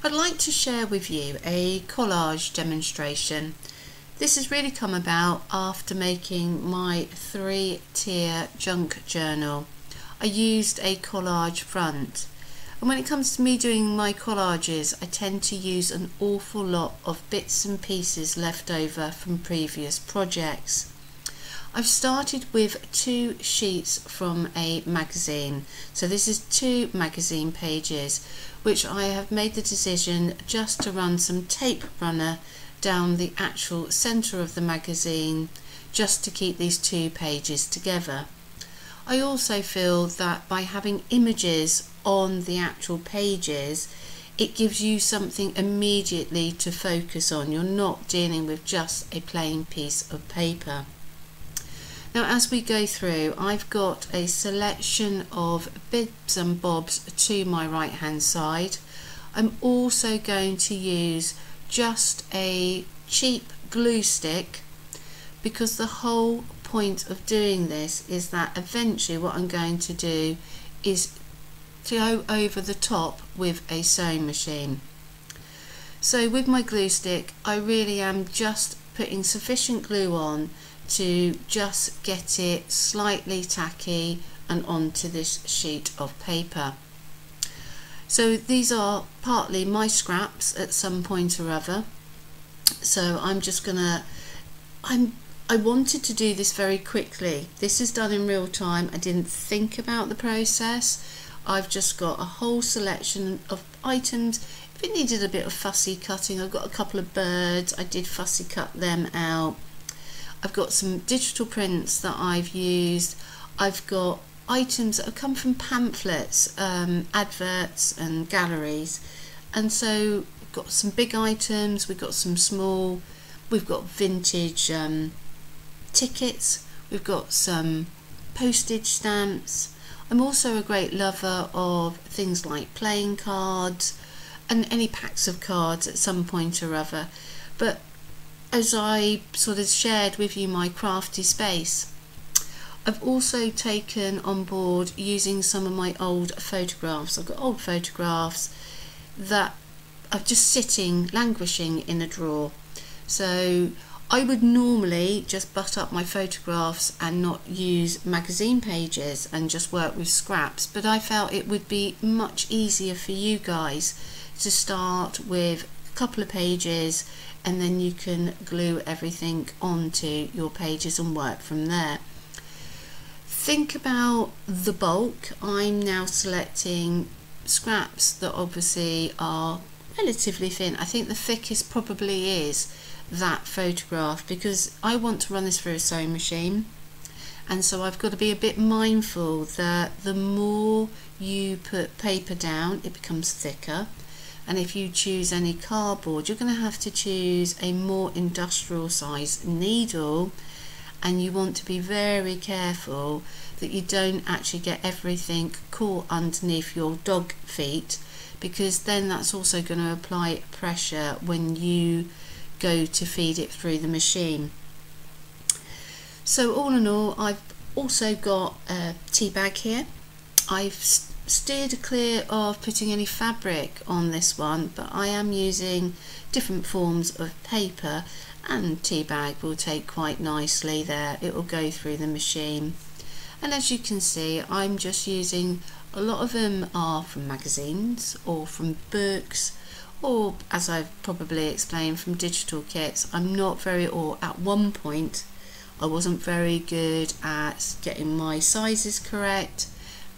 I'd like to share with you a collage demonstration. This has really come about after making my 3-tier junk journal. I used a collage front, and when it comes to me doing my collages, I tend to use an awful lot of bits and pieces left over from previous projects. I've started with 2 sheets from a magazine, so this is 2 magazine pages which I have made the decision just to run some tape runner down the actual centre of the magazine just to keep these 2 pages together. I also feel that by having images on the actual pages, it gives you something immediately to focus on. You're not dealing with just a plain piece of paper. Now, as we go through, I've got a selection of bits and bobs to my right hand side. I'm also going to use just a cheap glue stick, because the whole point of doing this is that eventually what I'm going to do is to go over the top with a sewing machine. So with my glue stick, I really am just putting sufficient glue on to just get it slightly tacky and onto this sheet of paper. So these are partly my scraps at some point or other, so I'm just gonna I wanted to do this very quickly. This is done in real time. I didn't think about the process. I've just got a whole selection of items. If it needed a bit of fussy cutting, I've got a couple of birds, I did fussy cut them out. I've got some digital prints that I've used. I've got items that have come from pamphlets, adverts and galleries. And so we've got some big items, we've got some small, we've got vintage tickets, we've got some postage stamps. I'm also a great lover of things like playing cards and any packs of cards at some point or other. But as I sort of shared with you my crafty space, I've also taken on board using some of my old photographs. I've got old photographs that are just sitting, languishing in a drawer. So I would normally just butt up my photographs and not use magazine pages and just work with scraps, but I felt it would be much easier for you guys to start with a couple of pages, and then you can glue everything onto your pages and work from there. Think about the bulk. I'm now selecting scraps that obviously are relatively thin. I think the thickest probably is that photograph, because I want to run this through a sewing machine, and so I've got to be a bit mindful that the more you put paper down, it becomes thicker. And if you choose any cardboard, you're going to have to choose a more industrial size needle, and you want to be very careful that you don't actually get everything caught underneath your dog feet, because then that's also going to apply pressure when you go to feed it through the machine. So all in all, I've also got a tea bag here. I've steered clear of putting any fabric on this one, but I am using different forms of paper, and tea bag will take quite nicely there. It will go through the machine. And as you can see, I'm just using, a lot of them are from magazines or from books, or as I've probably explained, from digital kits. I'm not very, or at one point I wasn't very good at getting my sizes correct,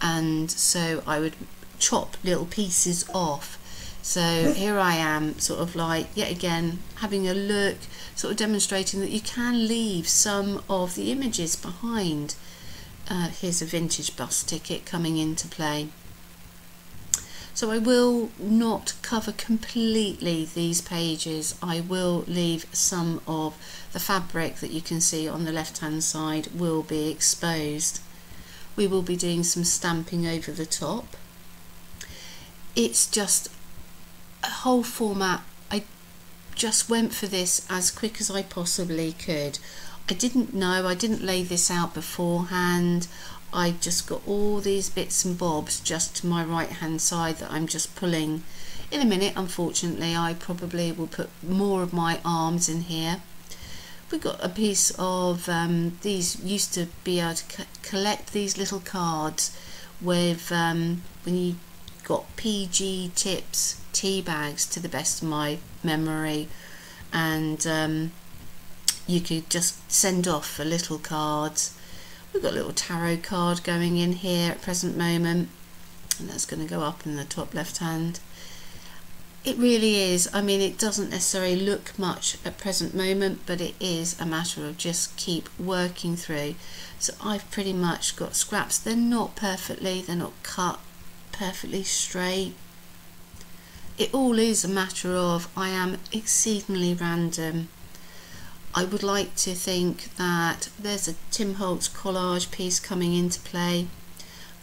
and so I would chop little pieces off. So here I am, sort of like, yet again, having a look, sort of demonstrating that you can leave some of the images behind. Here's a vintage bus ticket coming into play. So I will not cover completely these pages. I will leave some of the fabric that you can see on the left hand side will be exposed. We will be doing some stamping over the top. It's just a whole format. I just went for this as quick as I possibly could. I didn't know, I didn't lay this out beforehand. I just got all these bits and bobs just to my right hand side that I'm just pulling In a minute, unfortunately, I probably will put more of my arms in here. We've got a piece of, these used to be able to collect these little cards with, when you got PG Tips tea bags, to the best of my memory, and you could just send off for little cards. We've got a little tarot card going in here at present moment, and that's going to go up in the top left hand. It really is, I mean, it doesn't necessarily look much at present moment, but it is a matter of just keep working through. So I've pretty much got scraps. They're not perfectly, they're not cut perfectly straight. It all is a matter of, I am exceedingly random. I would like to think that there's a Tim Holtz collage piece coming into play.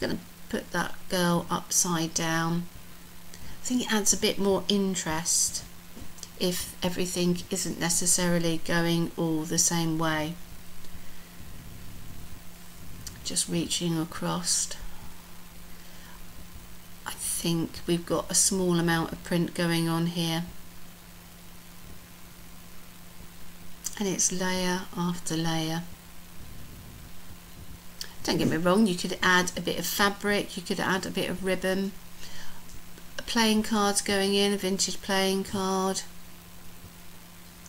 I'm going to put that girl upside down. I think it adds a bit more interest if everything isn't necessarily going all the same way. Just reaching across. I think we've got a small amount of print going on here. And it's layer after layer. Don't get me wrong, you could add a bit of fabric, you could add a bit of ribbon. Playing cards going in, a vintage playing card.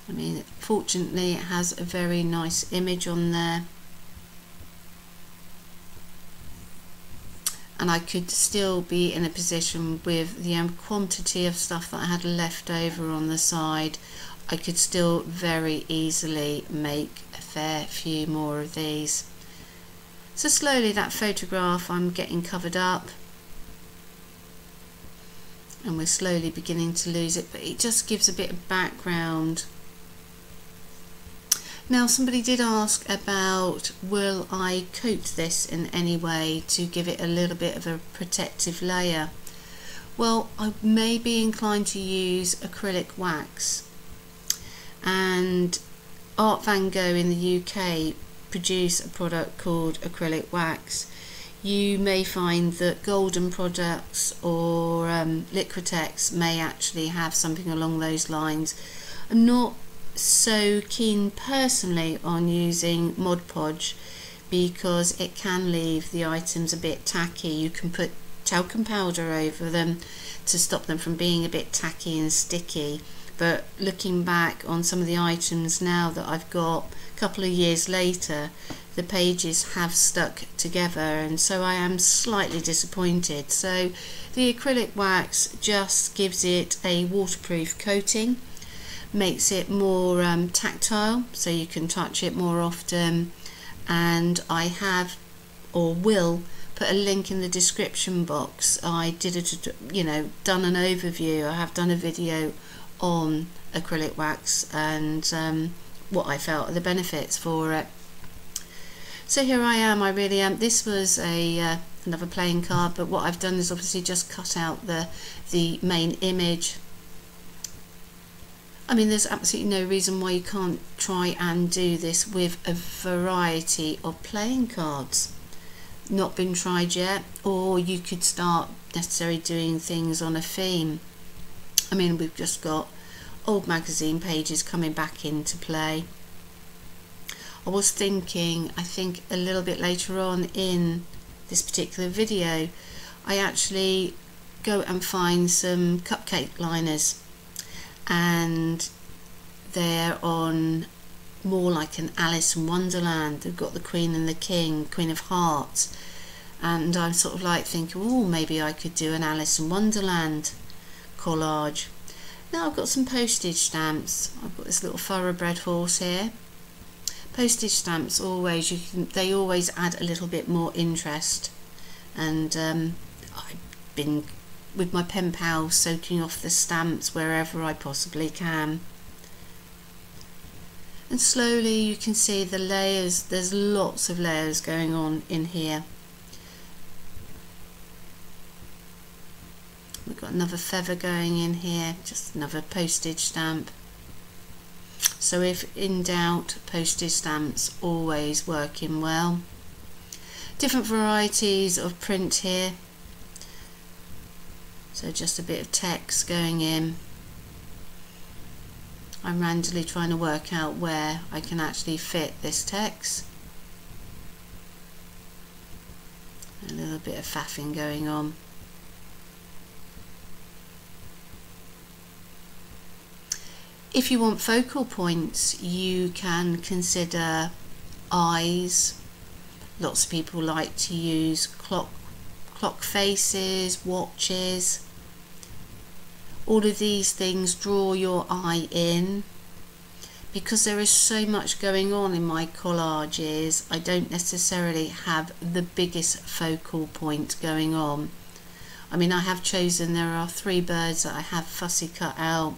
I mean, fortunately it has a very nice image on there. And I could still be in a position with the quantity of stuff that I had left over on the side, I could still very easily make a fair few more of these. So slowly that photograph I'm getting covered up, and we're slowly beginning to lose it, but it just gives a bit of background. Now somebody did ask about, will I coat this in any way to give it a little bit of a protective layer? Well, I may be inclined to use acrylic wax, and Art Van Gogh in the UK produce a product called acrylic wax. You may find that Golden products or Liquitex may actually have something along those lines. I'm not so keen personally on using Mod Podge because it can leave the items a bit tacky. You can put talcum powder over them to stop them from being a bit tacky and sticky, but looking back on some of the items now that I've got a couple of years later, the pages have stuck together, and so I am slightly disappointed. So the acrylic wax just gives it a waterproof coating, makes it more tactile, so you can touch it more often. And I have, or will, put a link in the description box. I did it, done an overview. I have done a video on acrylic wax and what I felt are the benefits for it. So here I am, I really am. This was a another playing card, but what I've done is obviously just cut out the main image. I mean, there's absolutely no reason why you can't try and do this with a variety of playing cards. Not been tried yet, or you could start necessarily doing things on a theme. I mean, we've just got old magazine pages coming back into play. I was thinking, I think a little bit later on in this particular video, I actually go and find some cupcake liners, and they're on more like an Alice in Wonderland. They've got the Queen and the King, Queen of Hearts, and I'm sort of like thinking, oh, maybe I could do an Alice in Wonderland collage. Now I've got some postage stamps. I've got this little thoroughbred horse here. Postage stamps always, they always add a little bit more interest, and I've been with my pen pal soaking off the stamps wherever I possibly can. And slowly you can see the layers, there's lots of layers going on in here. We've got another feather going in here, just another postage stamp. So if in doubt, postage stamps always working well. Different varieties of print here. So just a bit of text going in. I'm randomly trying to work out where I can actually fit this text. A little bit of faffing going on. If you want focal points, you can consider eyes. Lots of people like to use clock faces, watches. All of these things draw your eye in. Because there is so much going on in my collages, I don't necessarily have the biggest focal point going on. I mean, I have chosen, there are 3 birds that I have fussy cut out,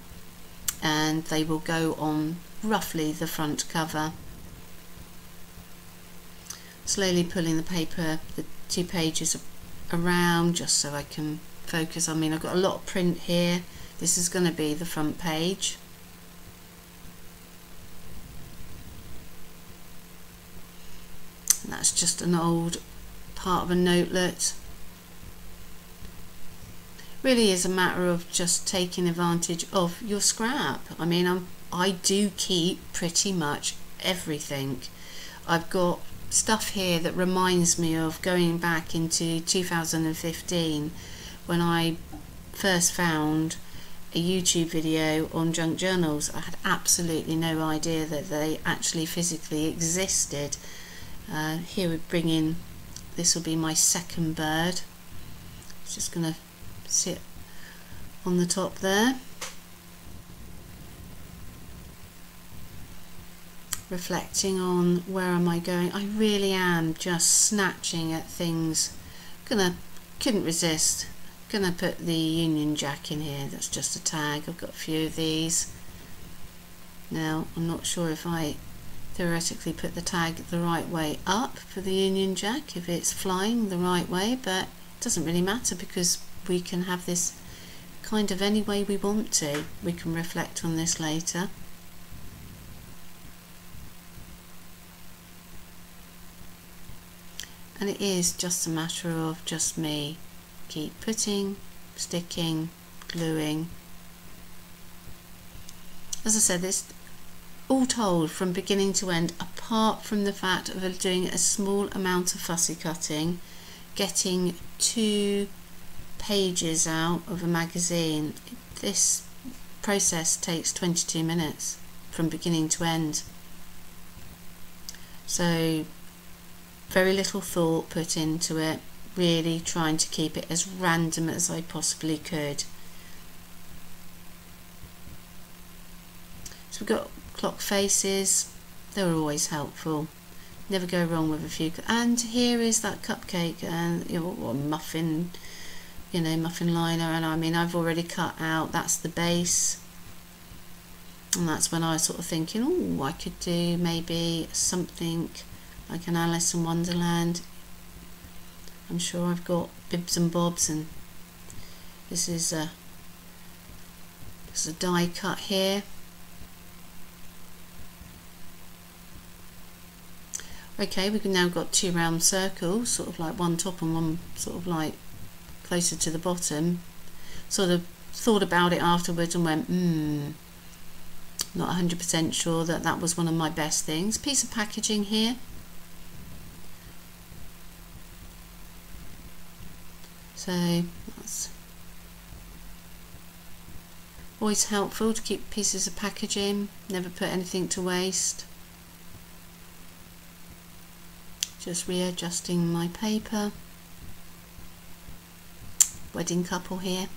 and they will go on roughly the front cover. Slowly pulling the paper, the 2 pages around, just so I can focus. I mean, I've got a lot of print here. This is going to be the front page. And that's just an old part of a notelet. Really is a matter of just taking advantage of your scrap. I mean, I do keep pretty much everything. I've got stuff here that reminds me of going back into 2015 when I first found a YouTube video on junk journals. I had absolutely no idea that they actually physically existed. Here we bring in, this will be my second bird. It's just going to sit on the top there. Reflecting on where am I going. I really am just snatching at things. Couldn't resist. Gonna put the Union Jack in here. That's just a tag. I've got a few of these. Now I'm not sure if I theoretically put the tag the right way up for the Union Jack, if it's flying the right way, but it doesn't really matter because we can have this kind of any way we want to. We can reflect on this later. And it is just a matter of just me keep putting, sticking, gluing. As I said, this all told from beginning to end, apart from the fact of doing a small amount of fussy cutting, getting 2 pages out of a magazine, this process takes 22 minutes from beginning to end. So very little thought put into it, really trying to keep it as random as I possibly could. So we've got clock faces, they're always helpful, never go wrong with a few. And here is that cupcake and or muffin, muffin liner, and I mean I've already cut out, that's the base. And that's when I was sort of thinking, oh, I could do maybe something like an Alice in Wonderland. I'm sure I've got bibs and bobs, and this is a die cut here. Okay, we've now got 2 round circles, sort of like one top and one sort of like closer to the bottom. Sort of thought about it afterwards and went, not 100% sure that that was one of my best things. Piece of packaging here. So that's always helpful to keep pieces of packaging, never put anything to waste. Just readjusting my paper. Wedding couple here.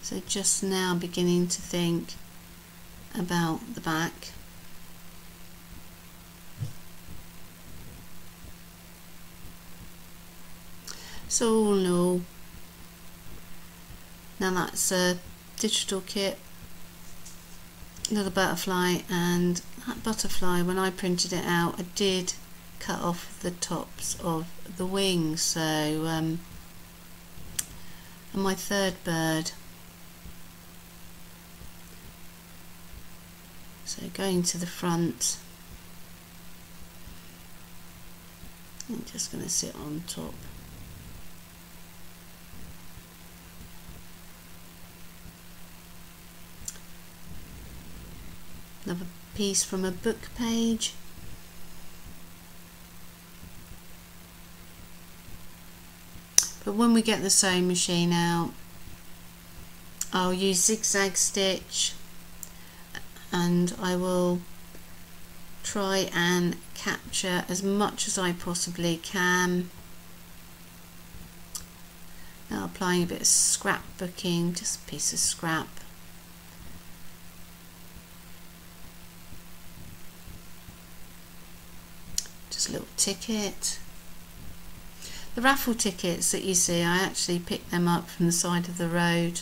So just now beginning to think about the back. So all in all, now that's a digital kit, little butterfly, and that butterfly, when I printed it out, I did cut off the tops of the wings. So and my third bird, so going to the front, I'm just going to sit on top. Another piece from a book page. But when we get the sewing machine out, I'll use zigzag stitch, and I will try and capture as much as I possibly can. Now applying a bit of scrapbooking, just a piece of scrap. Just a little ticket. The raffle tickets that you see, I actually picked them up from the side of the road.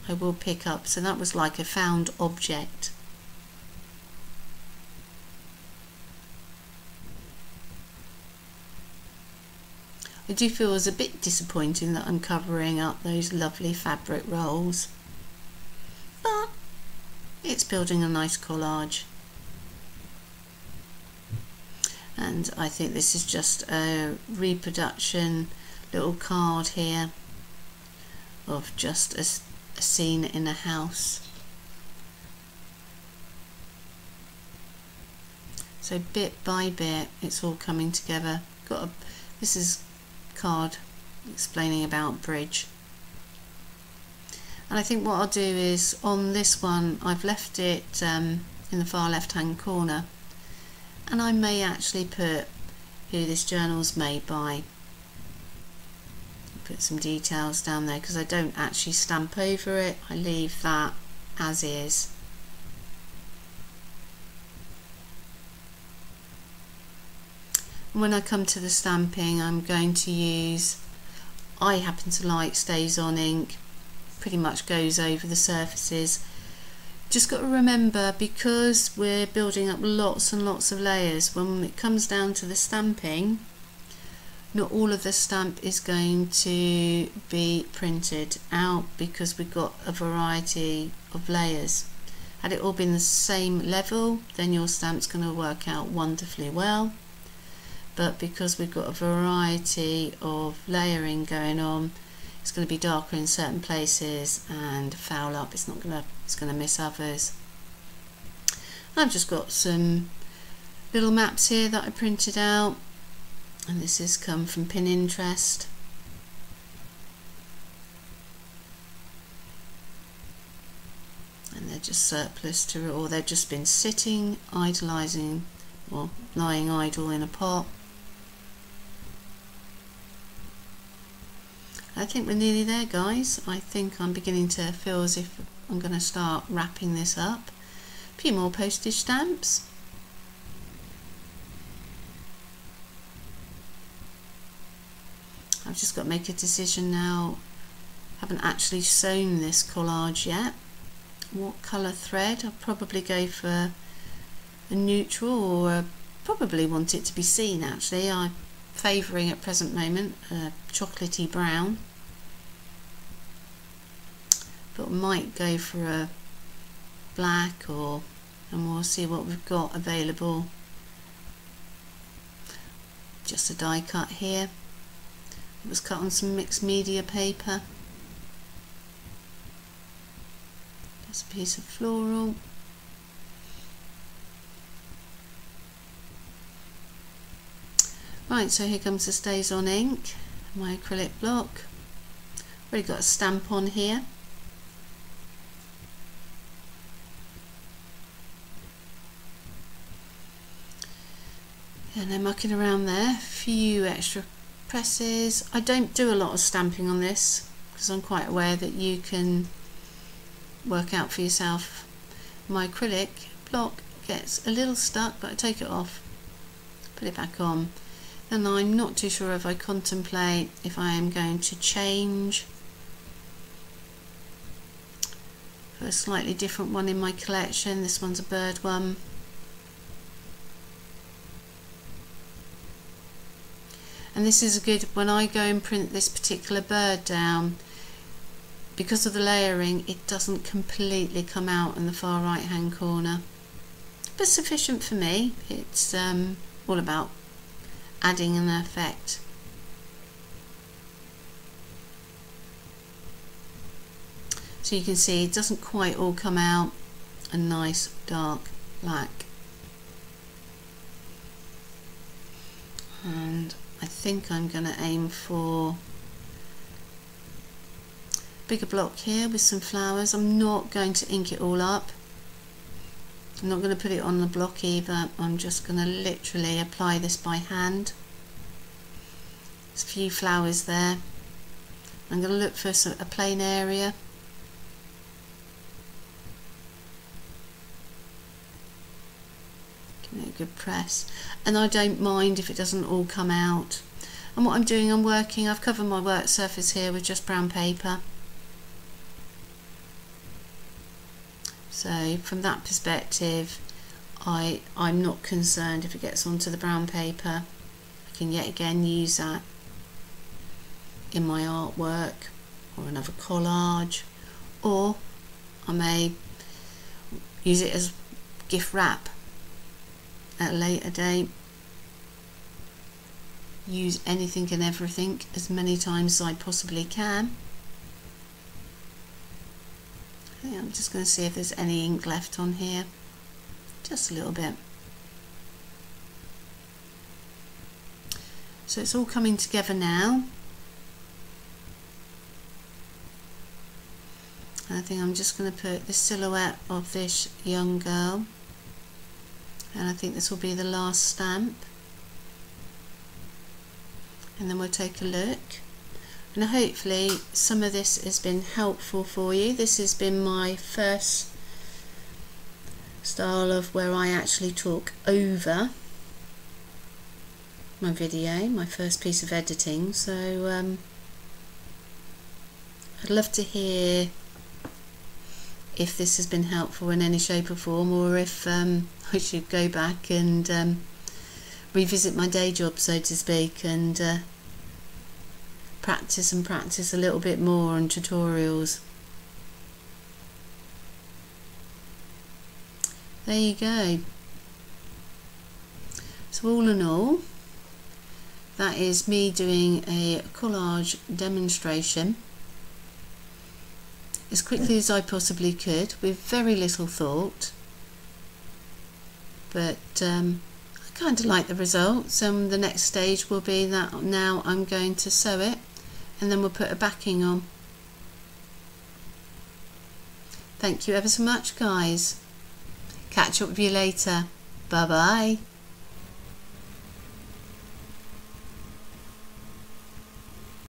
I will pick up, so that was like a found object. I do feel it's a bit disappointing that I'm covering up those lovely fabric rolls, but it's building a nice collage. And I think this is just a reproduction little card here of just a scene in a house. So bit by bit it's all coming together. This is a card explaining about bridge. And I think what I'll do is, on this one I've left it in the far left hand corner, and I may actually put who this journal's made by. Put some details down there because I don't actually stamp over it, I leave that as is. And when I come to the stamping, I'm going to use, I happen to like Stays On ink, pretty much goes over the surfaces. Just got to remember, because we're building up lots and lots of layers, when it comes down to the stamping, not all of the stamp is going to be printed out because we've got a variety of layers. Had it all been the same level, then your stamp's going to work out wonderfully well. But because we've got a variety of layering going on, it's going to be darker in certain places and foul up. It's going to miss others. I've just got some little maps here that I printed out, and this has come from Pinterest. And they're just surplus to, or they've just been sitting, idling, or lying idle in a pot. I think we're nearly there, guys. I think I'm beginning to feel as if I'm going to start wrapping this up. A few more postage stamps. I've just got to make a decision now. Haven't actually sewn this collage yet. What colour thread? I'll probably go for a neutral, or probably want it to be seen actually. I'm favouring at present moment a chocolatey brown, but might go for a black, and we'll see what we've got available. Just a die cut here. It was cut on some mixed media paper. Just a piece of floral. Right, so here comes the Stays On ink, my acrylic block. Already got a stamp on here. And then mucking around there, a few extra presses. I don't do a lot of stamping on this because I'm quite aware that you can work out for yourself. My acrylic block gets a little stuck, but I take it off, put it back on. And I'm not too sure if I contemplate if I am going to change for a slightly different one in my collection. This one's a bird one. And this is a good, when I go and print this particular bird down, because of the layering, it doesn't completely come out in the far right hand corner, but sufficient for me. It's all about adding an effect. So you can see it doesn't quite all come out, a nice dark black. And I think I'm going to aim for a bigger block here with some flowers. I'm not going to ink it all up. I'm not going to put it on the block either. I'm just going to literally apply this by hand. There's a few flowers there. I'm going to look for a plain area. Give it a good press. And I don't mind if it doesn't all come out. And what I'm doing, I've covered my work surface here with just brown paper. So from that perspective, I'm not concerned if it gets onto the brown paper. I can yet again use that in my artwork or another collage, or I may use it as gift wrap at a later date. Use anything and everything as many times as I possibly can. I'm just going to see if there's any ink left on here, just a little bit. So it's all coming together now. And I think I'm just going to put the silhouette of this young girl, and I think this will be the last stamp, and then we'll take a look. And hopefully some of this has been helpful for you. This has been my first style of where I actually talk over my video, my first piece of editing. So I'd love to hear if this has been helpful in any shape or form, or if I should go back and revisit my day job, so to speak, and practice a little bit more on tutorials. There you go. So all in all, that is me doing a collage demonstration as quickly as I possibly could with very little thought, but I kind of like the results. The next stage will be that now I'm going to sew it, and then we'll put a backing on. Thank you ever so much, guys. Catch up with you later. Bye bye.